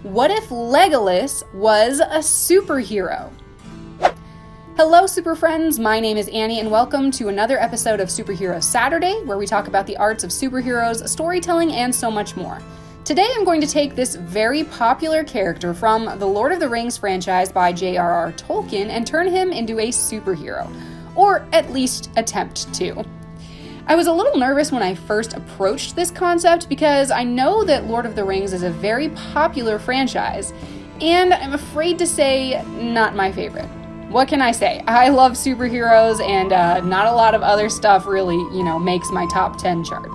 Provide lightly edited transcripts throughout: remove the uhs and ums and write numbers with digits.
What if Legolas was a superhero? Hello, super friends. My name is Annie, and welcome to another episode of Superhero Saturday, where we talk about the arts of superheroes, storytelling, and so much more. Today, I'm going to take this very popular character from the Lord of the Rings franchise by J.R.R. Tolkien and turn him into a superhero, or at least attempt to. I was a little nervous when I first approached this concept because I know that Lord of the Rings is a very popular franchise, and I'm afraid to say not my favorite. What can I say? I love superheroes, and not a lot of other stuff really, makes my top 10 chart.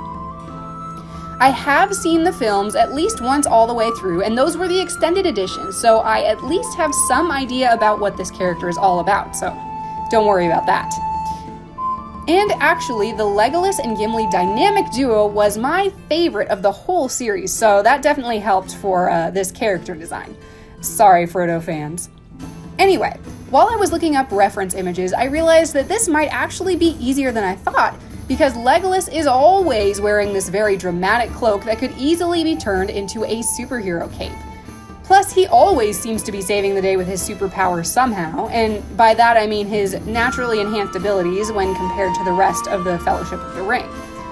I have seen the films at least once all the way through, and those were the extended editions, so I at least have some idea about what this character is all about, so don't worry about that. And actually, the Legolas and Gimli dynamic duo was my favorite of the whole series, so that definitely helped for this character design. Sorry, Frodo fans. Anyway, while I was looking up reference images, I realized that this might actually be easier than I thought, because Legolas is always wearing this very dramatic cloak that could easily be turned into a superhero cape. Plus, he always seems to be saving the day with his superpowers somehow, and by that I mean his naturally enhanced abilities when compared to the rest of the Fellowship of the Ring.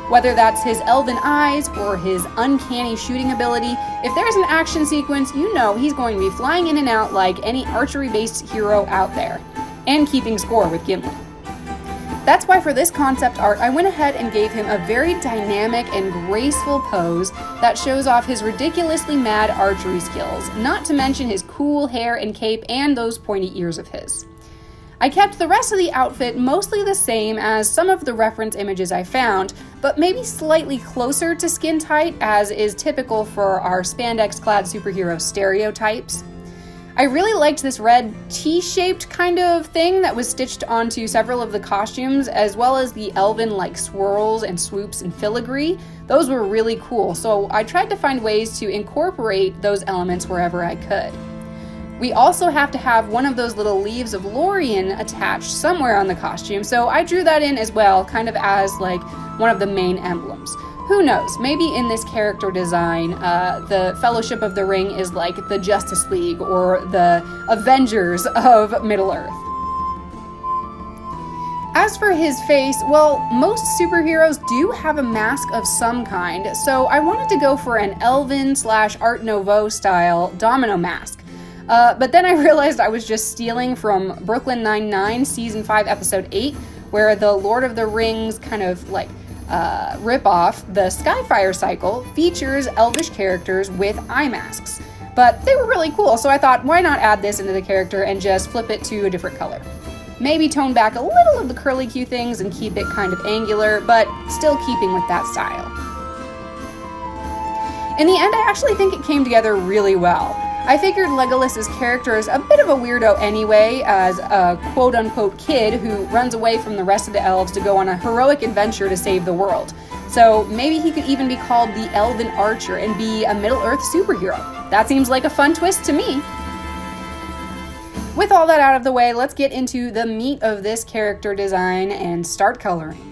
Whether that's his elven eyes or his uncanny shooting ability, if there's an action sequence, you know he's going to be flying in and out like any archery-based hero out there, and keeping score with Gimli. That's why for this concept art, I went ahead and gave him a very dynamic and graceful pose that shows off his ridiculously mad archery skills, not to mention his cool hair and cape and those pointy ears of his. I kept the rest of the outfit mostly the same as some of the reference images I found, but maybe slightly closer to skin tight, as is typical for our spandex-clad superhero stereotypes. I really liked this red T-shaped kind of thing that was stitched onto several of the costumes, as well as the elven-like swirls and swoops and filigree. Those were really cool, so I tried to find ways to incorporate those elements wherever I could. We also have to have one of those little leaves of Lorien attached somewhere on the costume, so I drew that in as well, kind of as like one of the main emblems. Who knows, maybe in this character design, the Fellowship of the Ring is like the Justice League or the Avengers of Middle-earth. As for his face, well, most superheroes do have a mask of some kind, so I wanted to go for an Elven/Art Nouveau style domino mask. But then I realized I was just stealing from Brooklyn Nine-Nine Season 5 Episode 8, where the Lord of the Rings kind of like rip-off, the Skyfire cycle, features elvish characters with eye masks. But they were really cool, so I thought, why not add this into the character and just flip it to a different color? Maybe tone back a little of the curly-Q things and keep it kind of angular, but still keeping with that style. In the end, I actually think it came together really well. I figured Legolas's character is a bit of a weirdo anyway, as a quote-unquote kid who runs away from the rest of the elves to go on a heroic adventure to save the world. So maybe he could even be called the Elven Archer and be a Middle-earth superhero. That seems like a fun twist to me. With all that out of the way, let's get into the meat of this character design and start coloring.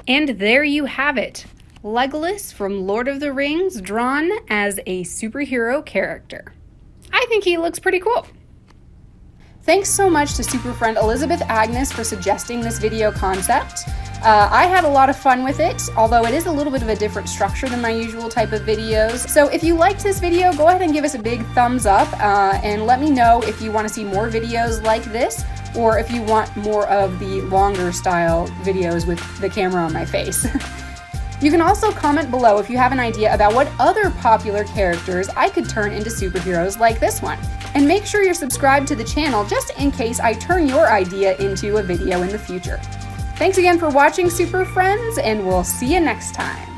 And there you have it. Legolas from Lord of the Rings drawn as a superhero character. I think he looks pretty cool. Thanks so much to super friend Elizabeth Agnes for suggesting this video concept. I had a lot of fun with it, although it is a little bit of a different structure than my usual type of videos. So if you liked this video, go ahead and give us a big thumbs up and let me know if you want to see more videos like this, or if you want more of the longer style videos with the camera on my face. You can also comment below if you have an idea about what other popular characters I could turn into superheroes like this one. And make sure you're subscribed to the channel just in case I turn your idea into a video in the future. Thanks again for watching, Super Friends, and we'll see you next time.